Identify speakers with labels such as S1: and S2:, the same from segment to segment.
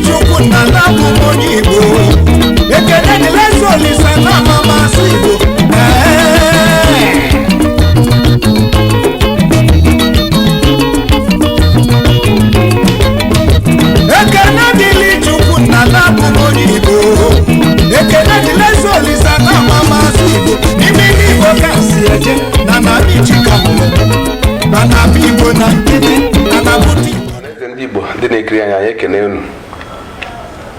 S1: chukwu na labụ onye Igbo ekele dịla Olisa na mama asụ Igbo ekele dịla chukwu na labụ onye Igbo ekele dịla Olisa na mama asụ Igbo n'ime Igbo ka si eje na na-abịa ichika na na-abịa Igbo na nkịtị na na-abụta Igbo.
S2: Ndị Igbo ndị na-ekiri anyị ekene unu.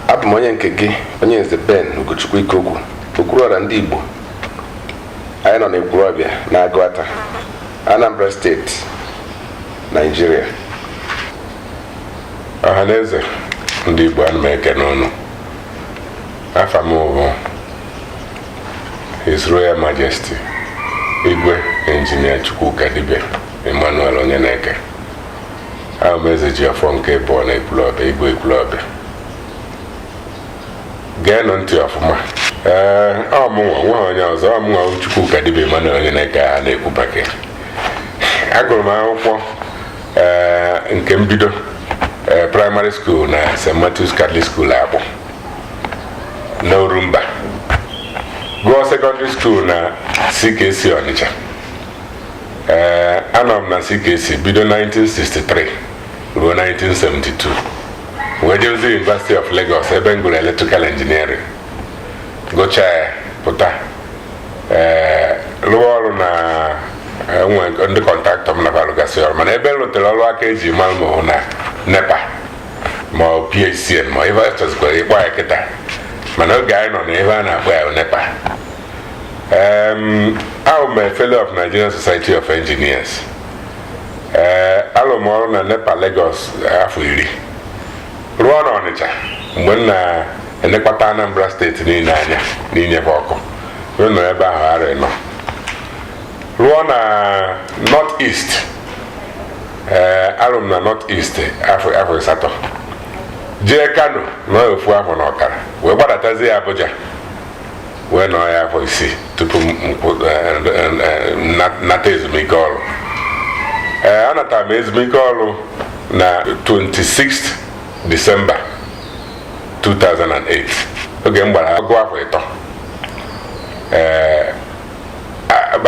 S2: Abụ m onye nke gị onye nze Ben Ugochukwu Ikokwu Okwuluọra ndị Igbo. Anyị nọ n'Ekwulọbịa na Agụata, Anambra steeti, Nigeria. Ọhaneze ndị Igbo ana m ekene unu. Afa m bụ His Royal Majesty Igwe Engineer Chukwuka Dibia Emmanuel Onyeneke. Ahụ m eze ji afọ nke bụ na Ekwulọbịa, Igwe Ekwulọbịa. Geenụ ntị ọfụma. Ọmụnwa nwa onye ọzọ, ọmụnwa Chukwuka Dibia Emmanuel Onyeneke a na-ekwu baka. Agụrụ m akwụkwọ nke mbido primary school na St. Matthew's Catholic School Akpụ na Orumba. Gụọ secondary school na CKC Ọnịcha. Anọ m na CKC bido 1963 ruo 1972. Wee jee University of Lagos ebe m gụrụ electrical engineering. Gụchaa ya pụta rụọ ọrụ na ndị kọntraktọ m na-alụgasị ọrụ, mana ebe m rụtere ọrụ aka eji mara m hụ na NEPA ma ọ PHCN ma ebe achọzikwara ịkpọ ya kịta, mana oge anyị nọ na ebe a na-akpọ ya NEPA. I'm a fellow of Nigerian Society of Engineers. Alụ m ọrụ na NEPA Lagos afọ 10. Rụọ na Ọnịcha mgbe m na-elekọta Anambra steeti niile anya n'inyefe ọkụ. Ruo nọ ebe ahụ arọ ịnọ. Rụọ na North East. Alụ m na North East afọ 8. Jee Kano nọ ofu afọ na ọkara. Wee gbadatazie Abuja. Wee nọ ya afọ 6 tupu nata ezumike ọrụ. Anatara m ezumike ọrụ na 26th December 2008. Oge m gbara agụ afọ 3.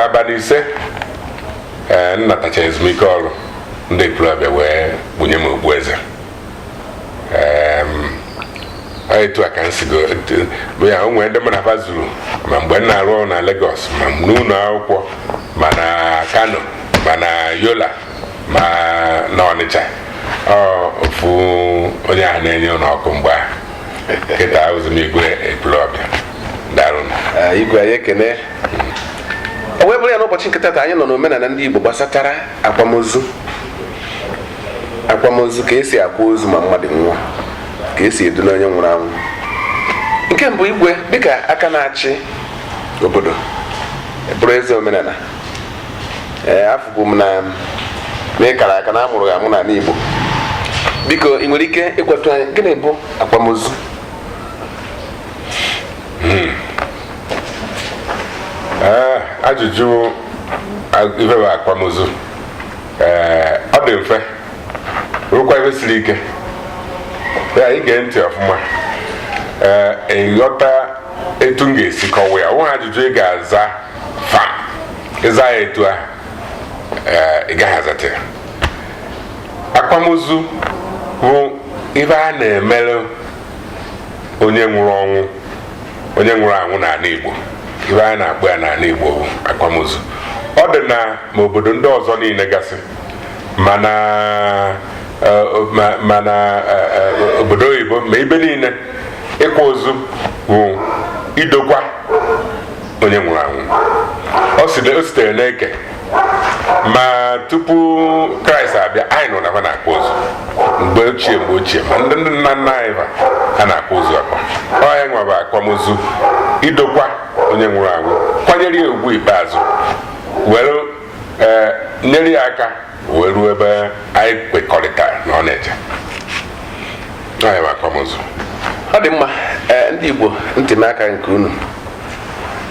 S2: Abalị 5 nnatacha ezumike ọrụ ndị Ekwulọbịa wee bunye m okpueze. Etu a ka m sigo bụ ya, o nwere ndị mụ na ha zuru ma mgbe m na-arụ ọrụ na Lagos ma n'ụlọ akwụkwọ ma na Kano ma na Yola ma na Ọnịcha. Ofu onye ahụ na-enye ụlọ ọkụ mgbe ahụ kịta ụzọ m Igwe Ekwulọbịa. Daalụ. Igwe anyị ekene. O wee bụrụ ya n'ụbọchị nke taata anyị nọ n'omenala ndị Igbo gbasatara akwamozu ka esi akwa ozu ma mmadụ nwụọ, ka esi edu onye nwụrụ anwụ. Nke mbụ, Igwe dịka aka na-achị obodo bụrụ eze omenala. Afụbụ m na ịkara aka na amụrụ ya amụ n'ala Igbo. Biko ị nwere ike ịgwatụ anyị gịnị bụ akwamozu? Ajụjụ ife bụ akwamozu ọ dị mfe, rụkwa ife siri ike. Ya ige ntị ọfụma, ịghọta etu m ga-esi kọwa ya. Nwa ajụjụ ị ga-aza fa ịza ya etu ahụ ị gaghị azata ya. Akwamozu bụ ife a na-emere onye nwụrụ anwụ n'ala Igbo. Ife a na-akpọ ya n'ala Igbo bụ akwamozu. Ọ dị na ma obodo ndị ọzọ niile gasị, mana obodo oyibo ma ibe niile, ịkwa ozu bụ idokwa onye nwụrụ anwụ. O sitere n'eke, ma tupu Kraịst abịa anyị nọ na ha na-akwa ozu mgbe ochie ma ndị nna nna anyị ha na-akwa ozu akwa. Ọ ya nwa bụ akwamozu, idokwa onye nwụrụ anwụ, kwanyere ya ugwu ikpeazụ, were nyere ya aka wee ruo ebe anyị kwekọrịtara na ọ na-eje. Ọ ya bụ akwamozu. Ọ dị mma. Ndị Igbo ntị n'aka nke unu,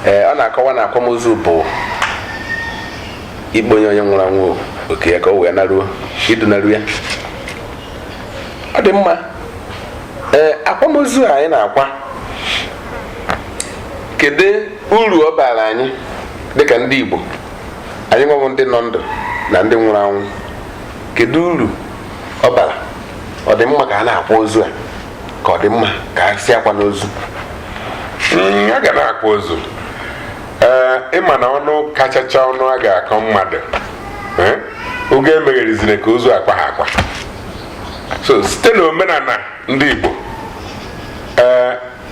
S2: ọ na-akọwa na akwamozu bụ ikpe onye nwụrụ anwụ oke ya ka o wee naruo idunaru ya. Ọ dị mma.
S3: akwamozu anyị na-akwa, kedu uru ọ bara anyị dịka ndị Igbo, anyị nwebụ ndị nọ ndụ na ndị nwụrụ anwụ? Kedu uru ọ bara? Ọ dị mma ka a na-akwa ozu a ka ọ dị mma ka a si akwa n'ozu?
S2: A ga na-akwa ozu. Ịma na ọnụ kachacha ọnụ a ga-akọ mmadụ oge emegheriziri ka ozu akwa ha akwa. So site na omenala ndị Igbo,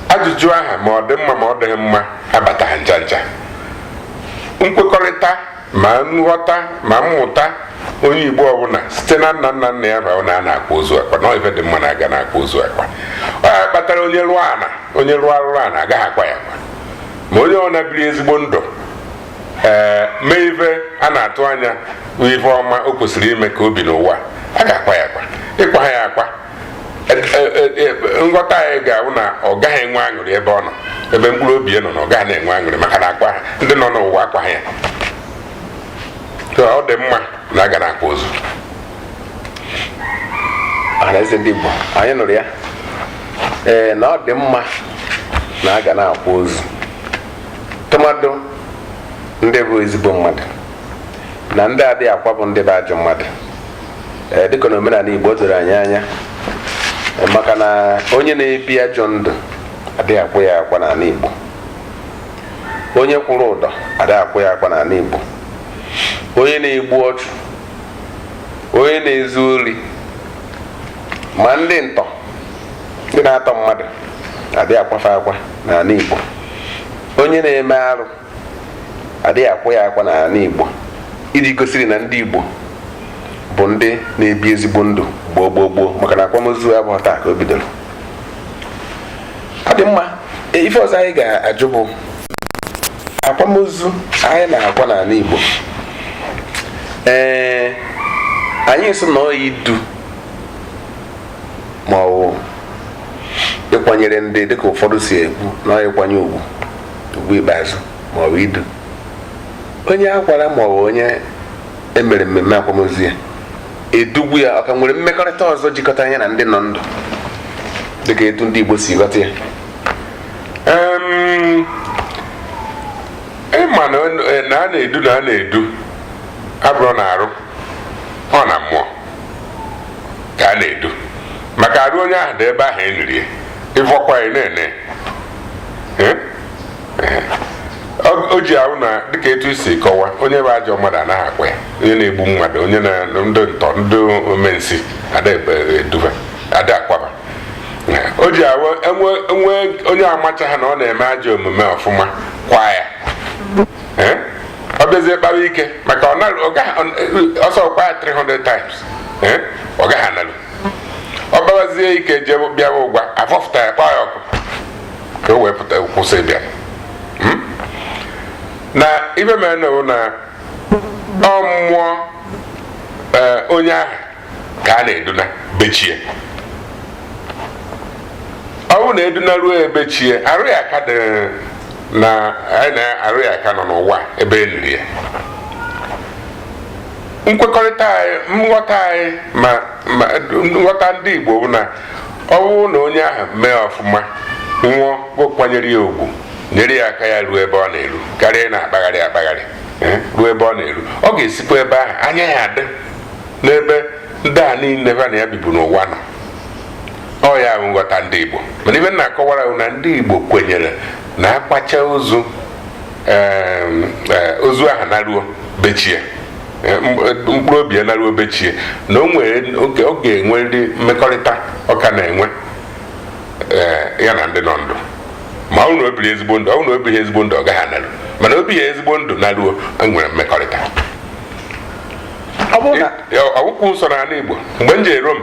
S2: ajụjụ aha ma ọ dị mma ma ọ dịghị mma abataghị ncha ncha. Nkwekọrịta ma nghọta ma mmụta onye Igbo ọbụla site na nna nna nna ya bụ na a na-akwa ozu akwa, na ife dị mma na aga na-akwa ozu akwa. Ọ kpatara onye rụọ arụrụ ana agaghị akwa ya akwa. Ma onye ọ na-biri ezigbo ndụ mee ife a na-atụ anya ife ọma o kwesịrị ime ka o bi n'ụwa, a ga-akwa ya akwa. Ịkwa ya akwa, nghọta anyị ga-abụ na ọ gaghị enwe aṅụrị ebe ọ nọ, ebe mkpụrụ obi ya nọ na ọ gaghị na-enwe aṅụrị maka na akwa ndị nọ n'ụwa akwa ya. Ọ dị mma na aga na-akwa ozu.
S3: Ọhaneze ndị Igbo, anyị nụrụ ya, na ọ dị mma na aga na-akwa ozu, tụmadụ ndị bụ ezigbo mmadụ na ndị adịghị akwa bụ ndị bụ ajọ mmadụ. Dịka na omenala Igbo doro anyị anya, maka na onye na-ebi ajọ ndụ adịghị akwa ya akwa n'ala Igbo, onye kwụrụ ụdọ adịghị akwa ya akwa n'ala Igbo, onye na-egbu ọchụ, onye na-ezu ori, ma ndị ntọ, ndị na-atọ mmadụ adịghị akwafe akwa n'ala Igbo, onye na-eme arụ adịghị akwa ya akwa n'ala Igbo, iji gosiri na ndị Igbo bụ ndị na-ebi ezigbo ndụ gboo, maka na akwamozu abụghị taa ka o bidoro. Ọ dị mma. Ife ọzọ anyị ga-ajụ bụ akwamozu anyị na-akwa n'ala Igbo. Anyị sị na ọ idu ma ọ bụ ịkwanyere ndị, dịka ụfọdụ si ekwu na ọ ịkwanye ugwu ikpeazụ ma ọ bụ idu onye akwara ma ọ bụ onye emere mmemme akwamozu ya, edugwu ya. Ọ ka nwere mmekọrịta ọzọ jikọtara ya na ndị nọ ndụ dịka etu ndị Igbo si ghọta ya?
S2: Ịma na a na-edu abụrụ na arụ, ọ na mmụọ ka a na-edu, maka arụ onye ahụ dị ebe ahụ eniri ịfọkwa ya na-ene. O ji ahụ na dịka etu isi kọwa, onye bụ ajọ mmadụ anaghị akwa ya, onye na-egbu mmadụ, onye na ndị ntọ, ndị omensi ada akwaba. O ji ahụ enwe onye amacha ha na ọ na-eme ajọ omume ọfụma kwa ya, ọ bịazie kpawa ike maka ọsọ kwa ya 300 times, ọ gaghị analụ. Ọ gbawazie ike jee bịawa ụgwa, afọfụta ya, kpaa ya ọkụ ka o wee pụta kwụsị bịa. Na ibe mere na ọ mmụọ onye ahụ ka a na-eduna bechie. Ọ bụrụ na eduna ruo ebechie, arụ ya aka dị na anyị na-arụ ya aka nọ n'ụwa ebe eniri ya. Nkwekọrịta anyị, nghọta anyị, ma nghọta ndị Igbo bụ na ọ bụrụ na onye ahụ mee ọfụma, nwụọ, kwanyere ya ugwu, nyere ya aka ya ruo ebe ọ na-eru, karịa na-akpagharị ruo ebe ọ na-eru, ọ ga-esikwa ebe ahụ anya ya adị n'ebe ndị a niile na ya bibu n'ụwa nọ. Ọ ya bụ nghọta ndị Igbo. Mana ibe na-akọwara na ndị Igbo kwenyere na akpacha ozu ahụ naruo bechie, mkpụrụ obi ya naruo bechie, na o nwere oge ọ ga-enwe ndị mmekọrịta ọ ka na-enwe ya na ndị nọ ndụ. Ma ọ na obiri ezigbo ndụ, ọ na obighị ezigbo ndụ, ọ gaghị analụ. Mana obi ya ezigbo ndụ naruo, nwere mmekọrịta. Ọwụkwụ nsọ n'ala Igbo, mgbe m jere Rome,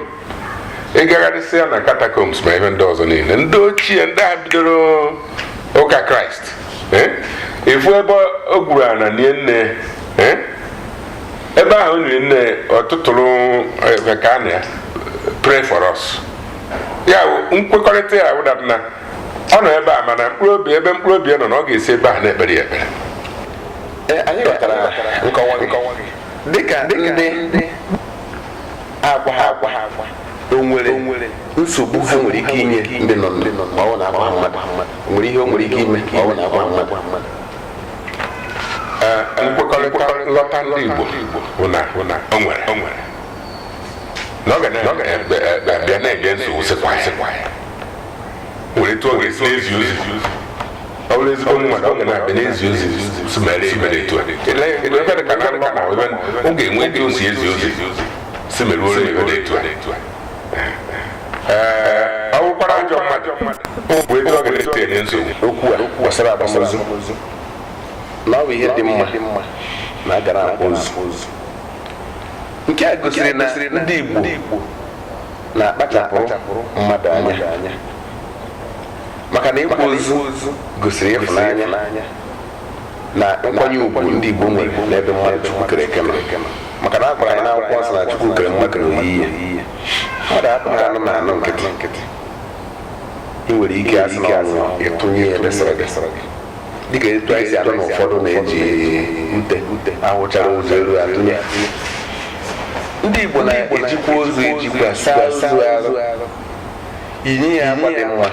S2: ịgagharịsịa na catacombs ma ihe ndị ọzọ niile, ndị ochie ndị a bidoro ụka Kraịst, efu ebe o gwuru ana nie nne, ebe ahụ o nyere nne ọtụtụrụ ka a na ya pray for us. Ya nkwekọrịta ya wụdata na ọ nọ ebe a, mana ebe mkpụrụ obi ya nọ na ọ ga-esi ebe ahụ na-ekpere ya ekpere.
S3: Anyị ghọtara nkọwa gị dịka ndị akwa ha akwa, o nwere nsogbu ha nwere ike inye ndị nọ ma ọ na-akwa mmadụ nwere ihe o nwere ike ime ma ọ na-akwa mmadụ.
S2: nkwekọrịta nghọta ndị Igbo bụ na o nwere na ọ ga-abịa na-ege nsogbu sịkwa ya were tụọ ga-esi n'ezi ozi ọ bụrụ ezigbo mmadụ ọ ga na-abịa n'ezi ozi si mere etu a ebe ka na ọ ga-enwe ego osi ezi ozi si meruo ebe etu a ọ bụkwara ajọ mmadụ bụ ebe ọ ga-ete enye nsogbu.
S3: Okwu a gbasara akwamozu na ọ bụ ihe dị mma na a gara akwa ozu. Nke a gosiri na ndị Igbo na-akpachapụrụ mmadụ anya maka na ịkwa ozu gosiri ịfụnanya na nkwanye ugwu ndị Igbo nwere n'ebe mmadụ Chukwu kere eke nọ. Maka na a gwara anyị n'akwụkwọ nsọ na Chukwu kere mmadụ n'oyiyi ya. Mmadụ akpụghị anụmanụ nkịtị ị nwere ike asị na ọnwụọ ịtụnye ya besara gị dịka etu anyị si atụ na ụfọdụ na-eji ute ahụchara ụzọ elu atụnye. Ndị Igbo na-ejikwa ozu ejikwa saa ozu arụ yinye ya akwa dị mma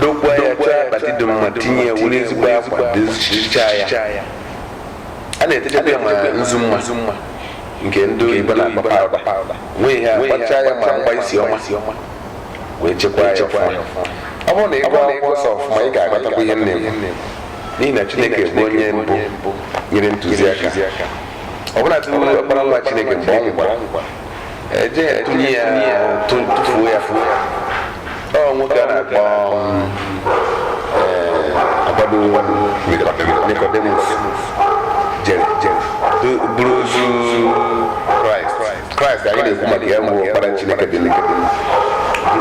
S3: dokwa ya chọọ akpati dị mma tinye ya were ezigbo akwa dịchaa ya. A na-etechekwa ya ma nzu mma nke ndị oyibo na-akpa pawuda nwee ha akpachaa ya ma mgba isi ọma wee chekwaa ya ọfụma. Ọ bụrụ na ị gụọ akwụkwọ nsọ ọfụma ị ga-aghọtakwa ihe nne m n'ihi na Chineke bụ onye mbụ nyere ntụziaka. Ọ bụla tupu ọkpara nwa Chineke mgbe ọ nwụkwara eje etunye ya tụfuo ya ọ nwoke a na-akpọ akwado Nicodemus jere buru ozu Kraịst anyị na-ekwu maka ya mbụ ọkpara Chineke dị buru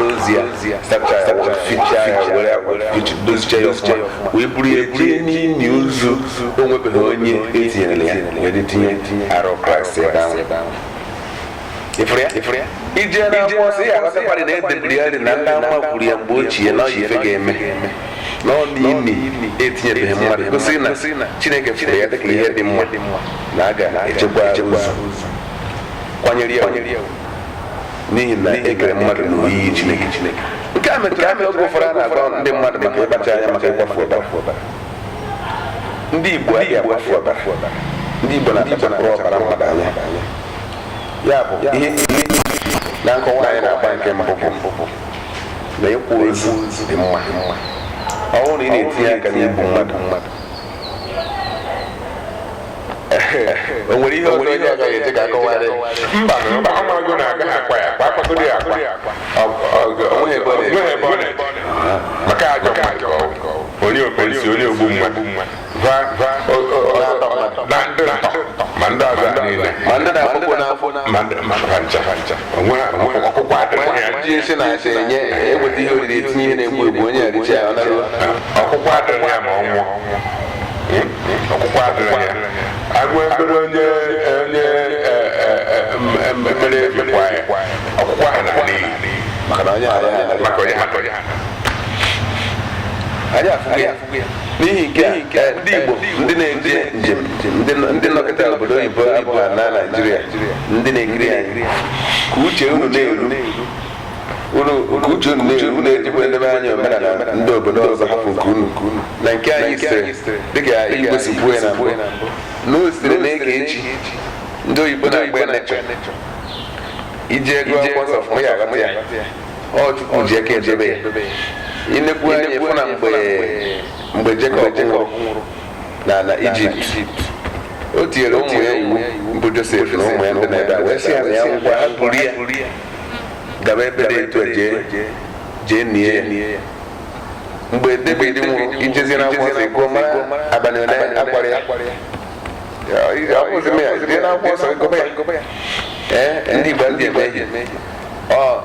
S3: ozu ya sachaa ya fichaa ya were dozicha ya ọfụma wee buru ya jee n'ili ozu o nwebeghị onye etinyere ya wee tinye arụ Kraịst ebe ahụ. Ifuru ya ije na akwụkwọ nsọ ya aghọtakwara na edebiri ya dị na ndị ama kwuru ya mgbe ochie na ife ga-eme n'ọnịni etinyebeghị mmadụ gosi na Chineke fụrụ ya dịka ihe dị mma na a ga-echekwa ozu kwanyere ya n'ihi na e kere mmadụ n'oyiyi Chineke. Nke a metụrụ aka oge ụfọdụ a na-agba ndị mmadụ maka ịkpacha anya maka ịkwafu ọbara. Ndị Igbo adịghị akwafu ọbara. Ndị Igbo na-akpachapụrụ ọbara mmadụ anya. Ya bụ ihe na nkọwa anyị na-agba nke mbụ bụ na ịkwa ozu dị mma. Ọ bụrụ na ị na-etinye aka n'igbu mmadụ o nwere ihe ọzọ onye agaghị eje ka akọwarị
S2: mba ọmagụ na-agaghị akwa ya akwagodo ya akwa onweghị ebe ọ na-eje maka ajọ mmadụ onye opensi onye ogbu mmadụ na ndị ntọ ma ndị ọzọ niile
S3: ma ndị na-akpụkpọ n'afọ
S2: ma fancha ọkụkọ adịghị ya
S3: ji esi na-asa enye eweta ihe oriri etinye ihe na-egbu egbu onye aricha ya
S2: ọkụkọ adịghị ya ma ọ nwụọ ọkụkọ adịghị ya agụ ebere onye mere ebikwa ya ọkụkọ ahụ na n'iyi
S3: maka na onye
S2: onye
S3: anyị afụghị ya n'ihi nke ndị Igbo ndị na-eje njem ndị nọkịta obodo oyibo abụghị na Naịjirịa ndị na-ekiri anyị ka uche unu na-eru na-ejikwa edebe anya omenala ndị obodo ọzọ hapụ nke unu na nke anyị sitere dịka Igbo si kwuo ya na mbụ na o sitere na-ege echi ndị oyibo na-agba ya nechọ ije ego akwụkwọ nsọ fụma ya aghata ya ọ Chukwu ji aka edebe ya. Inekwu anya ịfụ na mgbe Jekọb nwụrụ na Ijipt o tinyere ụmụ ya iwu mbụ Josef na ụmụ ya ndị na-ebe a wee sị ya na ya ngwa ha buru ya gaba ebe dị etu a jee nie ya. Mgbe David nwụrụ ijezie na akwụkwọ nsọ gụọ mara abalị ole akwara ya akwụzi m ya jee na akwụkwọ nsọ gụba ya. Ndị Igbo ndị emehie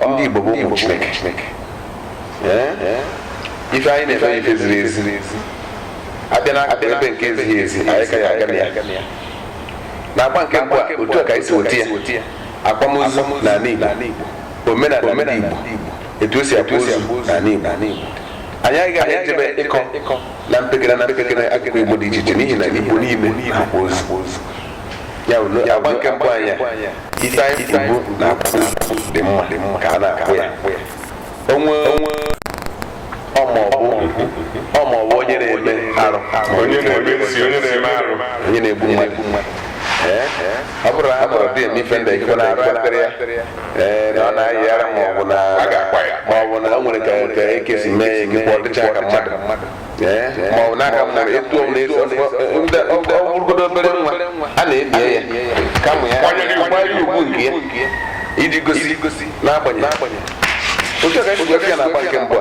S3: ndị Igbo bụ ụmụ Chineke. Ife anyị na-eme ife ziri ezi abịa n'akụkụ ebe nke ezighị ezi anyị ka ya aga na ya. Na-agba nke mbụ a otu a ka anyị si weta ya akwamozu n'ala Igbo omenala ndị Igbo etu o si akwa ozu n'ala Igbo anyị agaghị ejebe ịkọ na mpekere akụkụ Igbo dị iche iche n'ihi na Igbo niile akwa ozu ya bụ agba nke mbụ anya ife anyị Igbo na-akwa dị mma ka a na-akwa ya onwe ọmọbụ onye na-eme arụ
S2: onye na-eme arụ
S3: onye na-egbu mmadụ ọ bụrụ na a kpọrọ dị eme ife ndị ikpe na-arụ akpịrị ya na ọ na-ayị ara maọbụ na o nwere ka ekesi mee ya gị ọdịcha ka mmadụ maọbụ n'aka mmadụ etu ọ bụrụgodo obere nwa a na-ebie ya kama ya agbanye ugwu nke ya iji gosi n'agbanyeghị otu ka esi gosi ya na-agba nke mbụ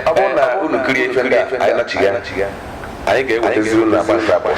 S3: ọ bụrụ na unu kirie ife ndị a anyị nachiga anyị ga-ewetaziri unu agba nke abụọ